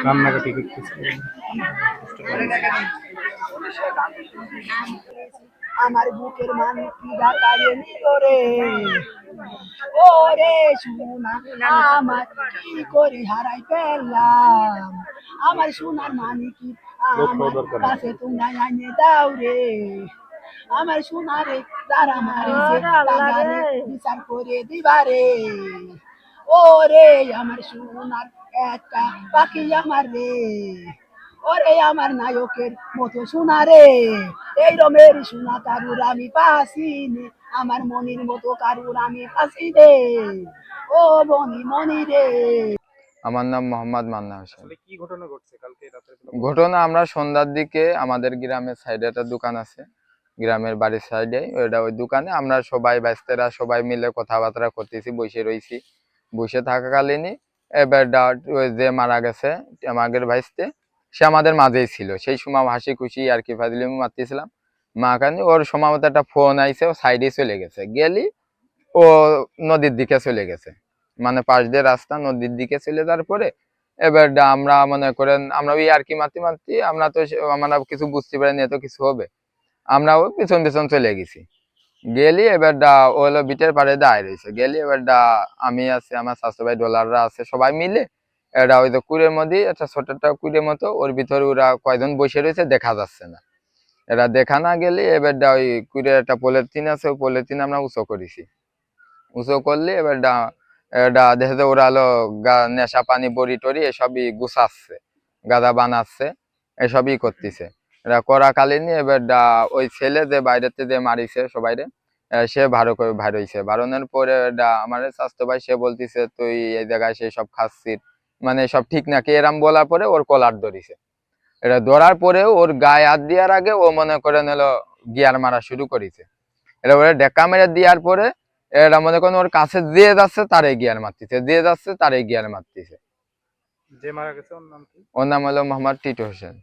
রান্নাকাটি করতেছে। আমার বুকের মানুষটি ঢাকায় নিল রে, ওরে সোনা আমার কি করি হারাই পেলাম, আমার সোনার মানিকি আমার কাছে তোমরা আনিয়ে দাও রে, আমার সোনারে যারা মারিছে তারারে বিচার করে দিবারে, ওরে আমার সোনার একটা পাখি আমার রে, ওরে আমার নায়কের মতো সোনা রে, এই রমের সোনা কারুর আমি পাসি নে, আমার মনির মতো কারুর আমি পাসি রে, ও মনি মনি রে। আমার নাম মোহাম্মদ মান্না হোসেন। আসলে কি ঘটনা ঘটছে কালকে রাতের বেলা? ঘটনা আমরা সন্ধ্যার দিকে আমাদের গ্রামের সাইডে একটা দোকান আছে, গ্রামের বাড়ির সাইডে ওই দোকানে আমরা সবাই ব্যস্তেরা সবাই মিলে কথাবার্তা করতেছি, বসে রয়েছি। বসে থাকাকালীনই এবার ওই যে মারা গেছে আমাদের ভাইস্তে, সে আমাদের মাঝেই ছিল। সেই সময় হাসি খুশি আর কি ফাজলিমি মারতেছিলাম। মাখানি ওর সম্ভবত একটা ফোন আইছে, ও সাইডে চলে গেছে, গেলি ও নদীর দিকে চলে গেছে, মানে পাশ দিয়ে রাস্তা নদীর দিকে চলে যাওয়ার পরে এবার আমরা মনে করেন আমরা ওই আর কি মারতে মারতে আমরা তো আমরা কিছু বুঝতে পারিনি এত কিছু হবে, আমরা ওই পিছন পিছন চলে গেছি। গেলি এবার ও হলো বিটের পাড়ে দাঁড়িয়ে রয়েছে, গেলি এবার আমি আছে আমার স্বাস্থ্য ভাই ডলাররা আছে সবাই মিলে এটা ওই তো কুড়ের মধ্যে একটা ছোট একটা কুড়ের মতো, ওর ভিতরে ওরা কয়জন বসে রয়েছে দেখা যাচ্ছে না। এরা দেখা না গেলে এবার ওই কুড়ের একটা পলিথিন আছে, ওই পলিথিন আমরা উঁচু করেছি। উঁচু করলে এবার এটা দেখে যে ওরা হলো নেশা পানি বড়ি টড়ি এসবই গুছাচ্ছে, গাদা বানাচ্ছে, এসবই করতেছে। এরা করাকালীন এবার ওই ছেলে যে বাইরেতে যে মারিছে সবাইরে, সে ভার হইছে। ভারনের পরে আমার স্বাস্থ্য ভাই সে বলতেছে তুই এই জায়গায় সেই সব খাচ্ছিস, মানে সব ঠিক নাকি এরাম বলার পরে ওর কলার ধরিছে। এটা ধরার পরেও ওর গায়ে হাত দেওয়ার আগে ও মনে করেন হলো গিয়ার মারা শুরু করেছে। এটা ওরা ডেকা মেরে দেওয়ার পরে এটা মনে করেন ওর কাছে দিয়ে যাচ্ছে তারে গিয়ার মারতেছে, দিয়ে যাচ্ছে তারে গিয়ার মারতেছে। যে মারা গেছে ওর নাম কি? ওর নাম হলো মোহাম্মদ টিটু হোসেন।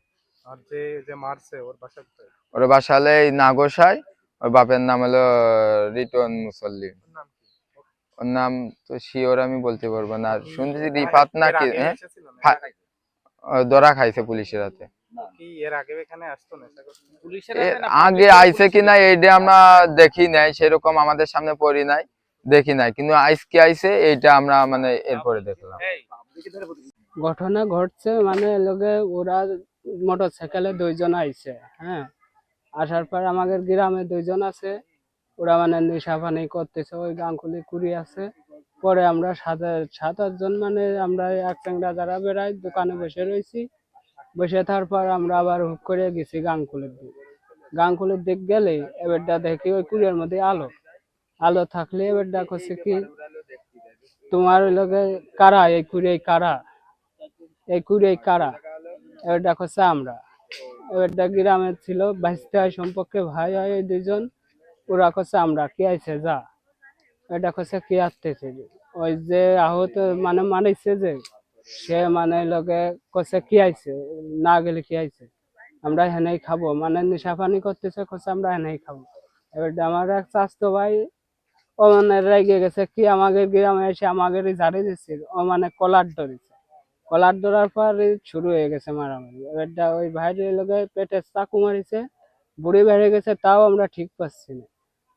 আর যে যে মারছে ওর বাসা কোথায়? ওর বাসা হলো এই নাগোসায়, ওর বাপের নাম হলো রিটন মুসল্লি। ওর নাম কি? ওর নাম তো শিওর আমি বলতে পারবো না, শুনছি রিফাত না কি, হ্যাঁ ধরা খাইছে পুলিশের হাতে। কি এর আগে এখানে আসতো নেশা করতে? পুলিশের আগে আইছে কিনা এইটা আমরা দেখি নাই, সেরকম আমাদের সামনে পড়ি নাই, দেখি নাই, কিন্তু আজকে আইছে এইটা আমরা মানে এরপরে দেখলাম। ঘটনা ঘটছে মানে লোকে ওরা মোটরসাইকেলে দুইজন আইছে, হ্যাঁ, আসার পর আমাদের গ্রামে দুইজন আছে, ওরা মানে নেশা পানি করতেছে, ওই গাঙ্গুলি কুড়ি আছে। পরে আমরা সাত আটজন মানে আমরা এক চাংড়া যারা বেড়াই দোকানে বসে রয়েছি, বসে তারপর আমরা আবার হুক করে গেছি গাঙ্গুলির দিক গেলে এবারটা দেখি ওই কুড়ির মধ্যে আলো আলো থাকলে এবারটা করছে কি তোমার লোকে কারা এই কুড়ি কারা, এই কুড়ি কারা, এবারটা করছে আমরা। এবারটা গ্রামে ছিল ভাইস্তে হয় সম্পর্কে ভাই হয় এই দুইজন, ওরা করছে আমরা কে আইছে যা, এটা করছে কে আসতেছে, ওই যে আহত মানে মানিছে যে সে মানে লোকে করছে কি আইছে, না গেলে কি আইছে, আমরা হেনেই খাবো, মানে নেশা পানি করতেছে করছে আমরা হেনেই খাবো। এবার আমার এক স্বাস্থ্য ভাই ও মানে রেগে গেছে কি আমাদের গ্রামে এসে আমাদের ঝাড়ি দিচ্ছে, ও মানে কলার ধরেছে, কলার ধরার পর শুরু হয়ে গেছে মারামারি। এবারটা ওই ভাইয়ের লোকে পেটে চাকু মারিছে, বুড়ি বেড়ে গেছে তাও আমরা ঠিক পাচ্ছি না।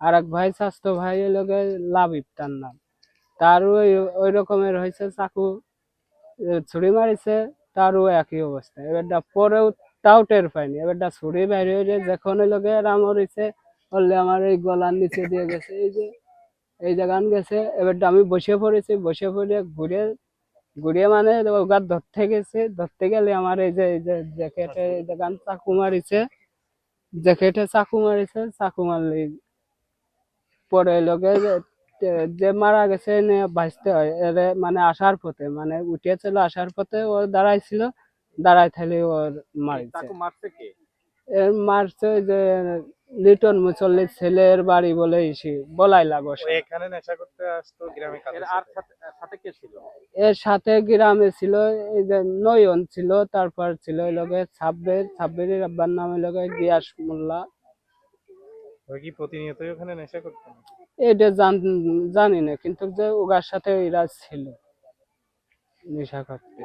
আর এক ভাই স্বাস্থ্য ভাই লোকে লাভিব তার নাম, তারও ওই রকমের হয়েছে, চাকু ছুরি মারিছে, তারও একই অবস্থা। এবারটা পরেও তাও টের পাইনি, এবারটা ছুরি বাইরে যখন ওই লোকে রাম হয়েছে বললে আমার এই গলার নিচে দিয়ে গেছে, এই যে এই জায়গান গেছে। এবারটা আমি বসে পড়েছি, বসে পড়ে ঘুরে ঘুরে মানে ওগার ধরতে গেছে, ধরতে গেলে আমার এই যে জ্যাকেটে এই জায়গান চাকু মারিছে, জ্যাকেটে চাকু মারিছে, চাকু মারলে পরে লোকে যে মারা গেছে বাঁচতে হয় এর মানে আসার পথে মানে উঠেছিল, আসার পথে ও দাঁড়াইছিল, দাঁড়াই থাকলে ওর মারিছে। এর মারছে ওই যে লিটন মুসল্লির ছেলের বাড়ি বলে বলাই লাগো, এখানে নেশা করতে আসতো গ্রামে কাজ। আর সাথে কে ছিল? এর সাথে গ্রামে ছিল এই যে নয়ন ছিল, তারপর ছিল ওই লোকে ছাব্বিরের আব্বার নাম ওই লোকে গিয়াস মোল্লা। ওই কি প্রতিনিয়তই ওখানে নেশা করতেন? এটা জানি না, কিন্তু যে ওগার সাথে এরা ছিল নেশা করতে।